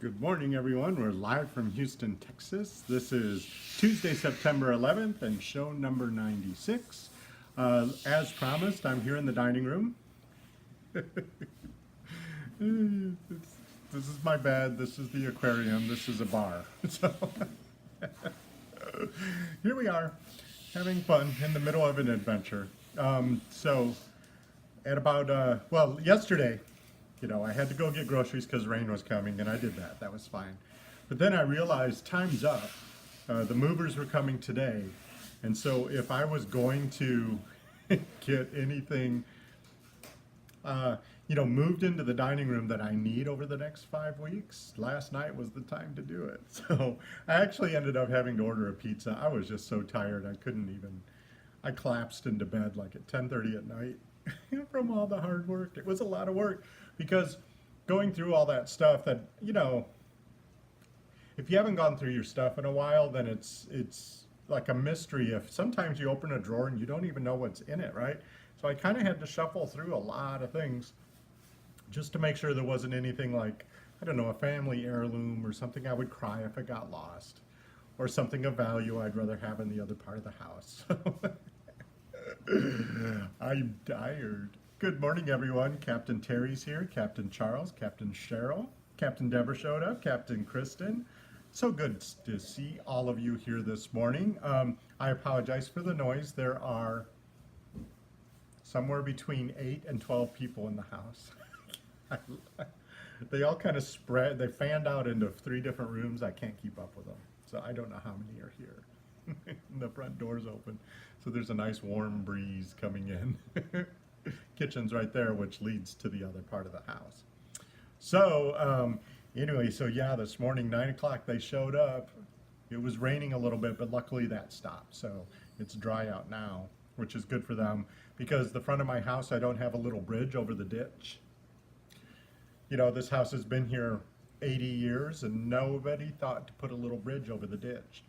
Good morning, everyone. We're live from Houston, Texas. This is Tuesday, September 11th, and show number 96. As promised, I'm here in the dining room. This is my bed. This is the aquarium. This is a bar. So here we are, having fun in the middle of an adventure. So at about, yesterday, I had to go get groceries because rain was coming, and I did that. That was fine. But then I realized time's up. The movers were coming today, and so if I was going to get anything, moved into the dining room that I need over the next 5 weeks, last night was the time to do it. So I actually ended up having to order a pizza. I was just so tired I couldn't even. I collapsed into bed like at 10:30 at night from all the hard work. It was a lot of work. Because going through all that stuff that, if you haven't gone through your stuff in a while, then it's like a mystery. If sometimes you open a drawer and you don't even know what's in it, right? So I kind of had to shuffle through a lot of things just to make sure there wasn't anything like, I don't know, a family heirloom or something I would cry if it got lost, or something of value I'd rather have in the other part of the house. I'm tired. Good morning, everyone. Captain Terry's here, Captain Charles, Captain Cheryl, Captain Deborah showed up, Captain Kristen. So good to see all of you here this morning. I apologize for the noise. There are somewhere between 8 and 12 people in the house. They all kind of spread, they fanned out into 3 different rooms. I can't keep up with them, so I don't know how many are here. The front door's open, so there's a nice warm breeze coming in. Kitchen's right there, which leads to the other part of the house. So anyway, this morning, 9 o'clock, they showed up. It was raining a little bit, but luckily that stopped. So it's dry out now, which is good for them, because the front of my house, I don't have a little bridge over the ditch. This house has been here 80 years and nobody thought to put a little bridge over the ditch.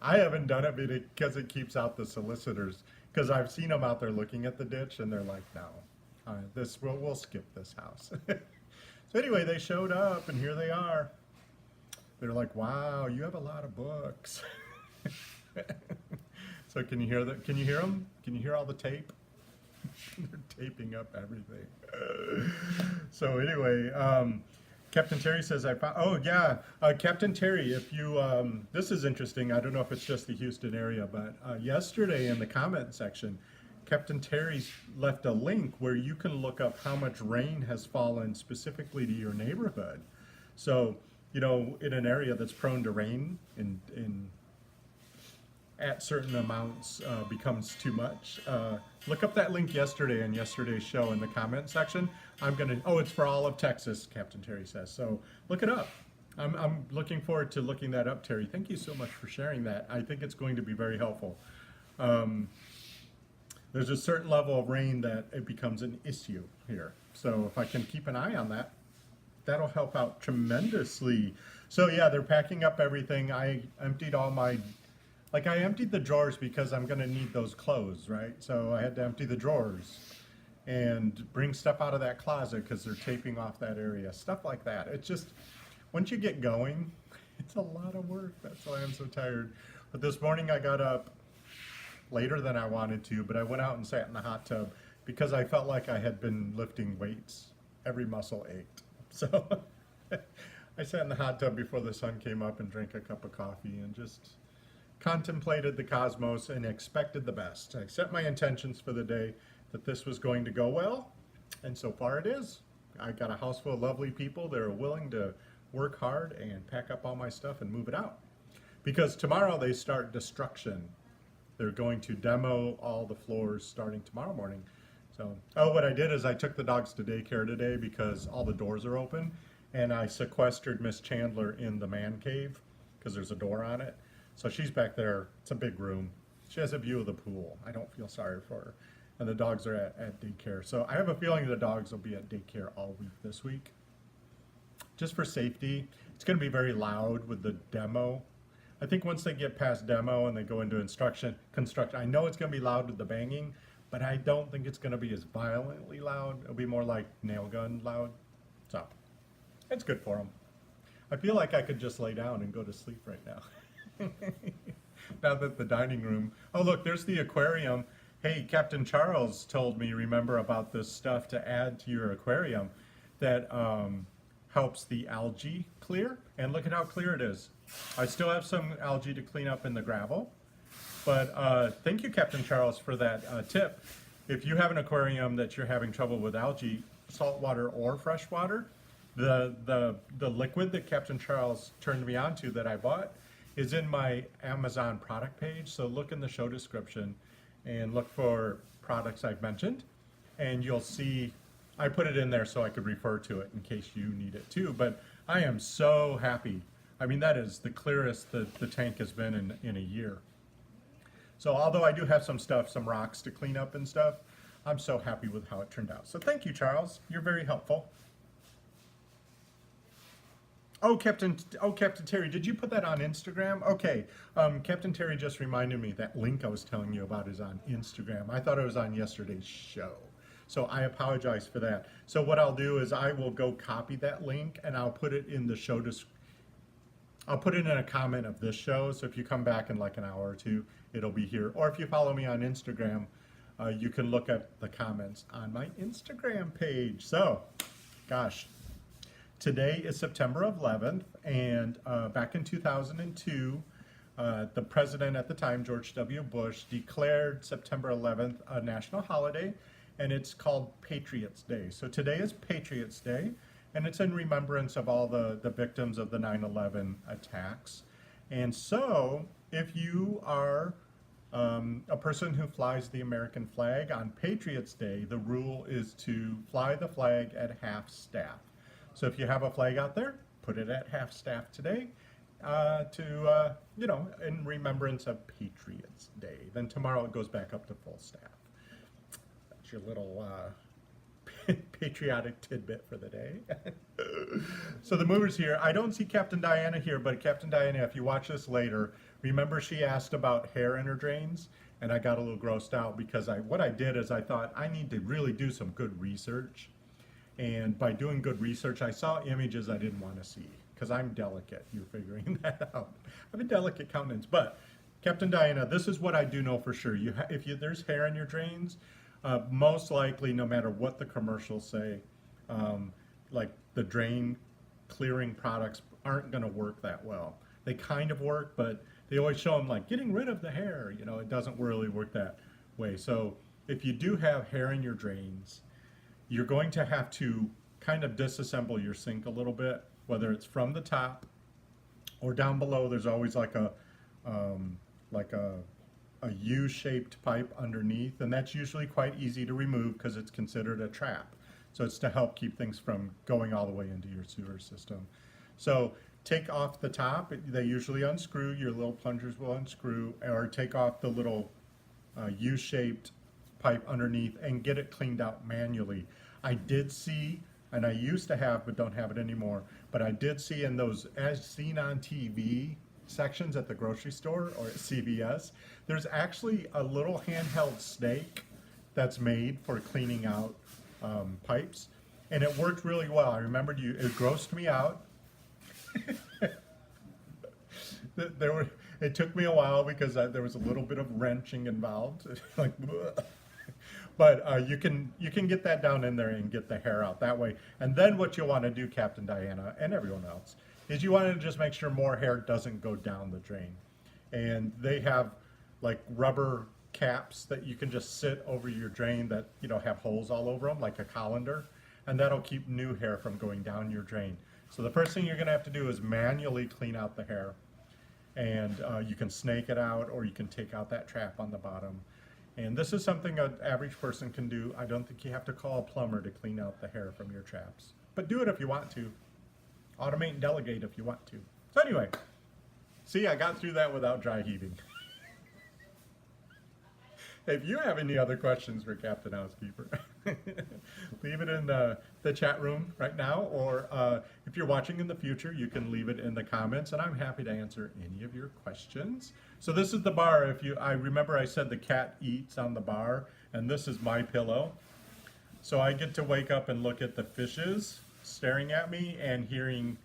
I haven't done it because it keeps out the solicitors. Because I've seen them out there looking at the ditch, and they're like, "No, we'll skip this house." So anyway, they showed up, and here they are. They're like, "Wow, you have a lot of books." So can you hear that? Can you hear them? Can you hear all the tape? They're taping up everything. So anyway, Captain Terry says, I found, oh yeah, Captain Terry, if you, this is interesting, I don't know if it's just the Houston area, but yesterday in the comment section, Captain Terry left a link where you can look up how much rain has fallen specifically to your neighborhood. So, in an area that's prone to rain at certain amounts becomes too much. Look up that link yesterday in yesterday's show in the comment section. It's for all of Texas, Captain Terry says. So look it up. I'm looking forward to looking that up, Terry. Thank you so much for sharing that. I think it's going to be very helpful. There's a certain level of rain that it becomes an issue here. So if I can keep an eye on that, that'll help out tremendously. So yeah, they're packing up everything. I emptied I emptied the drawers because I'm gonna need those clothes, right? So I had to empty the drawers and bring stuff out of that closet because they're taping off that area, stuff like that. It's just, once you get going, it's a lot of work. That's why I'm so tired. But this morning I got up later than I wanted to, but I went out and sat in the hot tub because I felt like I had been lifting weights. Every muscle ached. So I sat in the hot tub before the sun came up and drank a cup of coffee and just contemplated the cosmos and expected the best. I set my intentions for the day that this was going to go well, and so far it is. I got a house full of lovely people that are willing to work hard and pack up all my stuff and move it out. Because tomorrow they start destruction. They're going to demo all the floors starting tomorrow morning. So, what I did is I took the dogs to daycare today because all the doors are open, and I sequestered Miss Chandler in the man cave because there's a door on it. So she's back there. It's a big room. She has a view of the pool. I don't feel sorry for her. And the dogs are at daycare. So I have a feeling the dogs will be at daycare all week this week. Just for safety. It's going to be very loud with the demo. I think once they get past demo and they go into construction, I know it's going to be loud with the banging, but I don't think it's going to be as violently loud. It'll be more like nail gun loud. So It's good for them. I feel like I could just lay down and go to sleep right now. Now that the dining room. Oh, look, there's the aquarium. Hey, Captain Charles told me, remember about this stuff to add to your aquarium that helps the algae clear. And look at how clear it is. I still have some algae to clean up in the gravel. But thank you, Captain Charles, for that tip. If you have an aquarium that you're having trouble with algae, saltwater or freshwater, the liquid that Captain Charles turned me on to that I bought is in my Amazon product page. So look in the show description and look for products I've mentioned, and you'll see I put it in there so I could refer to it in case you need it too. But I am so happy. I mean, that is the clearest the tank has been in a year. So although I do have some stuff, some rocks to clean up and stuff, I'm so happy with how it turned out. So thank you, Charles. You're very helpful. Oh, Captain Terry, did you put that on Instagram? Okay, Captain Terry just reminded me that link I was telling you about is on Instagram. I thought it was on yesterday's show. So I apologize for that. So what I'll do is I will go copy that link and I'll put it in the show I'll put it in a comment of this show. So if you come back in like an hour or two, it'll be here. Or if you follow me on Instagram, you can look at the comments on my Instagram page. So, gosh. Today is September 11th, and back in 2002, the president at the time, George W. Bush, declared September 11th a national holiday, and it's called Patriots Day. So today is Patriots Day, and it's in remembrance of all the victims of the 9/11 attacks. And so, if you are a person who flies the American flag on Patriots Day, the rule is to fly the flag at half staff. So if you have a flag out there, put it at half staff today in remembrance of Patriots Day. Then tomorrow it goes back up to full staff. That's your little patriotic tidbit for the day. So the movers here, I don't see Captain Diana here, but Captain Diana, if you watch this later, remember she asked about hair in her drains, and I got a little grossed out because what I did is I thought I need to really do some good research. And by doing good research, I saw images I didn't want to see because I'm delicate. You're figuring that out. I have a delicate countenance. But Captain Diana, this is what I do know for sure. If there's hair in your drains, most likely, no matter what the commercials say, like the drain clearing products aren't going to work that well. They kind of work, but they always show them like getting rid of the hair. You know, it doesn't really work that way. So if you do have hair in your drains, you're going to have to kind of disassemble your sink a little bit, whether it's from the top or down below. There's always like a U-shaped pipe underneath, and that's usually quite easy to remove because it's considered a trap. So it's to help keep things from going all the way into your sewer system. So take off the top. They usually unscrew. Your little plungers will unscrew, or take off the little U-shaped pipe underneath and get it cleaned out manually. I did see, and I used to have but don't have it anymore, but I did see in those as seen on TV sections at the grocery store or at CVS, there's actually a little handheld snake that's made for cleaning out pipes, and it worked really well. I remembered it grossed me out. It took me a while because there was a little bit of wrenching involved, like. But you can get that down in there and get the hair out that way. And then what you want to do, Captain Diana, and everyone else, is you want to just make sure more hair doesn't go down the drain. And they have like rubber caps that you can just sit over your drain that have holes all over them, like a colander, and that'll keep new hair from going down your drain. So the first thing you're going to have to do is manually clean out the hair. And you can snake it out, or you can take out that trap on the bottom. And this is something an average person can do. I don't think you have to call a plumber to clean out the hair from your traps. But do it if you want to. Automate and delegate if you want to. So anyway, see, I got through that without dry heaving. If you have any other questions for Captain Housekeeper, leave it in the chat room right now, or if you're watching in the future, you can leave it in the comments, and I'm happy to answer any of your questions. So this is the bar. I remember I said the cat eats on the bar, and this is my pillow. So I get to wake up and look at the fishes staring at me and hearing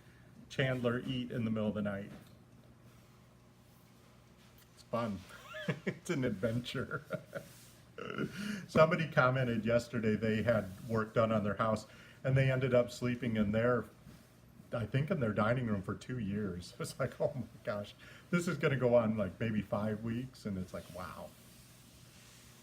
Chandler eat in the middle of the night. It's fun. It's an adventure. Somebody commented yesterday they had work done on their house and they ended up sleeping in their, I think in their dining room for 2 years. It's like, oh my gosh, this is going to go on like maybe 5 weeks, and it's like, wow.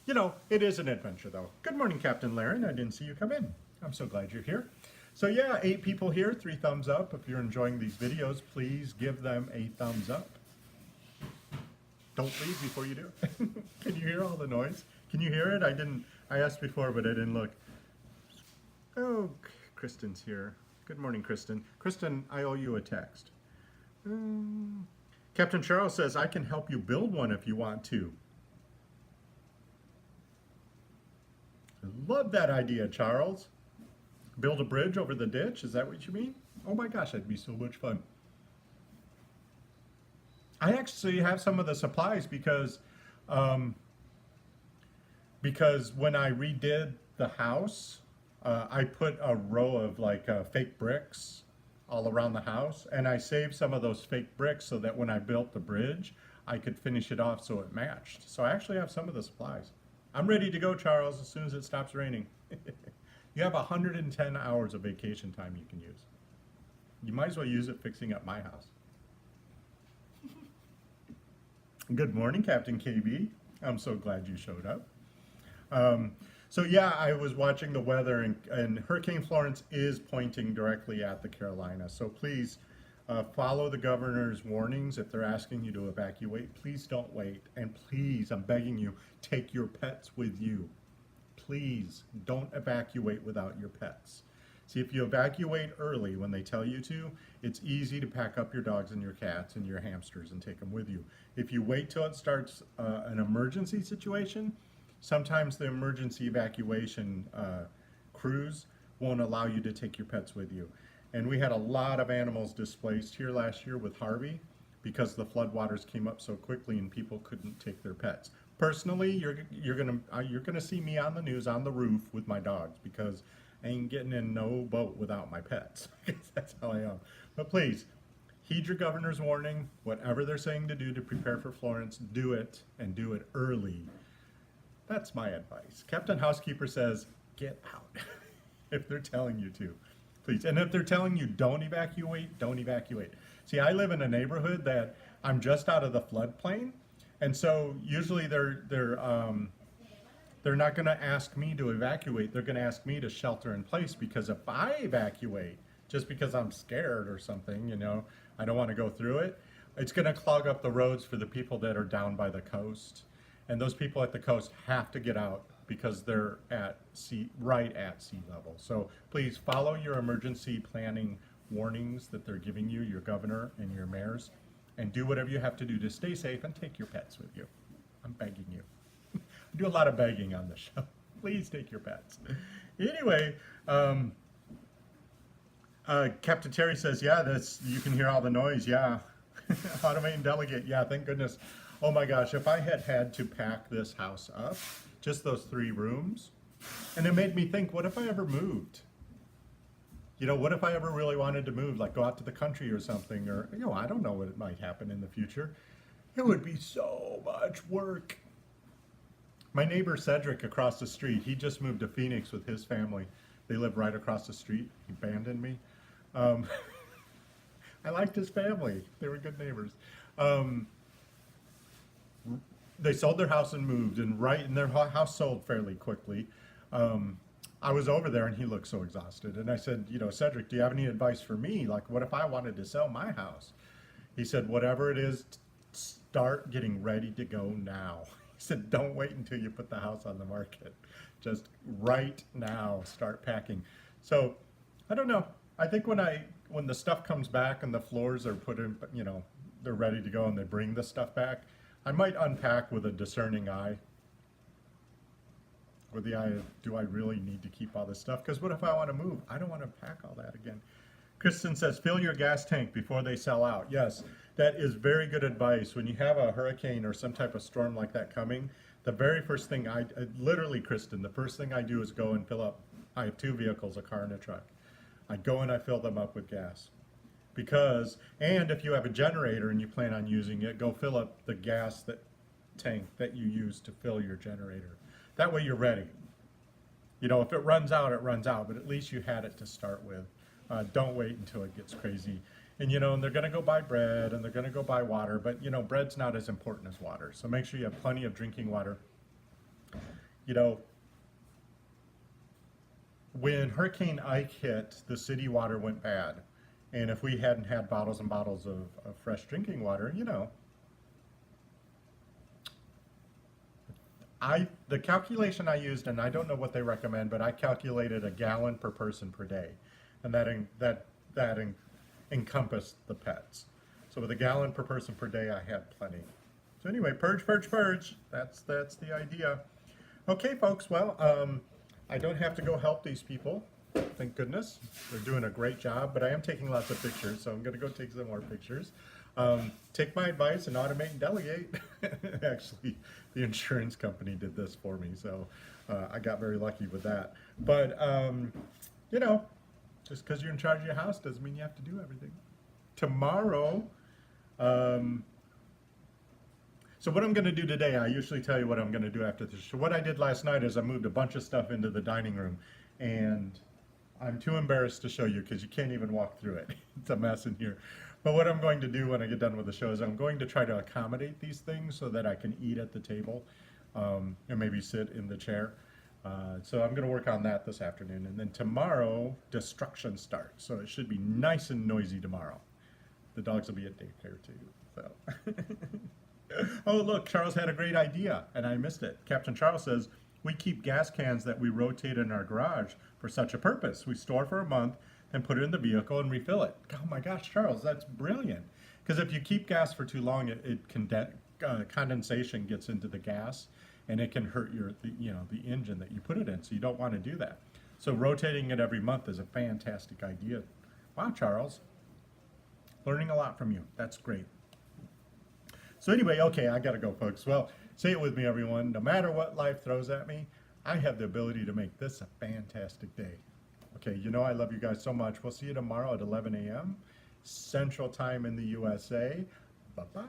You know, it is an adventure though. Good morning, Captain Laren. I didn't see you come in. I'm so glad you're here. So yeah, 8 people here, 3 thumbs up. If you're enjoying these videos, please give them a thumbs up. Don't leave before you do. Can you hear all the noise? Can you hear it? I asked before, but I didn't look. Oh, Kristen's here. Good morning, Kristen. Kristen, I owe you a text. Captain Charles says, I can help you build one if you want to. I love that idea, Charles. Build a bridge over the ditch? Is that what you mean? Oh my gosh, that'd be so much fun. I actually have some of the supplies because when I redid the house, I put a row of like fake bricks all around the house, and I saved some of those fake bricks so that when I built the bridge, I could finish it off so it matched. So I actually have some of the supplies. I'm ready to go, Charles, as soon as it stops raining. You have 110 hours of vacation time you can use. You might as well use it fixing up my house. Good morning, Captain KB. I'm so glad you showed up. So yeah, I was watching the weather, and Hurricane Florence is pointing directly at the Carolinas. So please follow the governor's warnings. If they're asking you to evacuate, please don't wait. And please, I'm begging you, take your pets with you. Please don't evacuate without your pets. See, if you evacuate early when they tell you to, it's easy to pack up your dogs and your cats and your hamsters and take them with you. If you wait till it starts an emergency situation, sometimes the emergency evacuation crews won't allow you to take your pets with you. And we had a lot of animals displaced here last year with Harvey because the floodwaters came up so quickly and people couldn't take their pets. Personally, you're gonna see me on the news on the roof with my dogs because I ain't getting in no boat without my pets. That's how I am. But please, heed your governor's warning. Whatever they're saying to do to prepare for Florence, do it, and do it early. That's my advice. Captain Housekeeper says, get out if they're telling you to, please. And if they're telling you don't evacuate, don't evacuate. See, I live in a neighborhood that I'm just out of the floodplain, and so usually they're not going to ask me to evacuate. They're going to ask me to shelter in place, because if I evacuate just because I'm scared or something, you know, I don't want to go through it, it's going to clog up the roads for the people that are down by the coast. And those people at the coast have to get out because they're at sea, right at sea level. So please follow your emergency planning warnings that they're giving you, your governor and your mayors, and do whatever you have to do to stay safe and take your pets with you. I'm begging you. I do a lot of begging on the show. Please take your pets. Anyway, Captain Terry says, yeah, you can hear all the noise. Yeah. Automate and delegate. Yeah, thank goodness. Oh my gosh, if I had to pack this house up, just those 3 rooms, and it made me think, what if I ever moved? You know, what if I ever really wanted to move, like go out to the country or something, or, you know, I don't know what might happen in the future. It would be so much work. My neighbor Cedric across the street, he just moved to Phoenix with his family. They live right across the street. He abandoned me. I liked his family. They were good neighbors. They sold their house and moved, and their house sold fairly quickly. I was over there and he looked so exhausted, and I said, you know, Cedric, do you have any advice for me? Like, what if I wanted to sell my house? He said, whatever it is, start getting ready to go now. He said, don't wait until you put the house on the market. Just right now, start packing. So I don't know. I think when the stuff comes back and the floors are put in, you know, they're ready to go and they bring the stuff back, I might unpack with a discerning eye. With the eye of, do I really need to keep all this stuff? Because what if I want to move? I don't want to pack all that again. Kristen says, fill your gas tank before they sell out. Yes, that is very good advice. When you have a hurricane or some type of storm like that coming, the very first thing literally, Kristen, the first thing I do is go and fill up. I have 2 vehicles, a car and a truck. I go and I fill them up with gas. Because, and if you have a generator and you plan on using it, go fill up the gas tank that you use to fill your generator. That way you're ready. You know, if it runs out, it runs out, but at least you had it to start with. Don't wait until it gets crazy. And you know, and they're going to go buy bread and they're going to go buy water, but you know, bread's not as important as water. So make sure you have plenty of drinking water. You know, when Hurricane Ike hit, the city water went bad. And if we hadn't had bottles and bottles of fresh drinking water, you know, the calculation I used, and I don't know what they recommend, but I calculated a gallon per person per day, and that encompassed the pets. So with a gallon per person per day, I had plenty. So anyway, purge, purge, purge. That's the idea. Okay, folks. Well, I don't have to go help these people. Thank goodness. They're doing a great job, but I am taking lots of pictures, so I'm going to go take some more pictures. Take my advice and automate and delegate. Actually, the insurance company did this for me, so I got very lucky with that. But, you know, just because you're in charge of your house doesn't mean you have to do everything. Tomorrow, so what I'm going to do today, I usually tell you what I'm going to do after this. So what I did last night is I moved a bunch of stuff into the dining room, and I'm too embarrassed to show you because you can't even walk through it. It's a mess in here. But what I'm going to do when I get done with the show is I'm going to try to accommodate these things so that I can eat at the table and maybe sit in the chair. So I'm going to work on that this afternoon. And then tomorrow, destruction starts. So it should be nice and noisy tomorrow. The dogs will be at daycare too. So. Oh, look, Charles had a great idea, and I missed it. Captain Charles says, we keep gas cans that we rotate in our garage for such a purpose. We store for a month, then put it in the vehicle and refill it. Oh my gosh, Charles, that's brilliant. Because if you keep gas for too long, condensation gets into the gas, and it can hurt the engine that you put it in. So you don't want to do that. So rotating it every month is a fantastic idea. Wow, Charles, learning a lot from you. That's great. So anyway, okay, I gotta go, folks. Well, say it with me, everyone. No matter what life throws at me, I have the ability to make this a fantastic day. Okay, you know I love you guys so much. We'll see you tomorrow at 11 a.m. Central Time in the USA. Bye-bye.